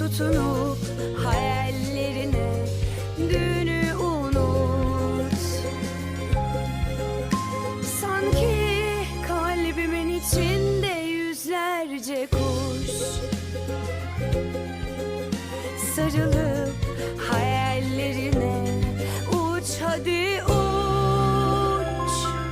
tutunup hayallerine, dünü unut. Sanki kalbimin içinde yüzlerce kuş sarılı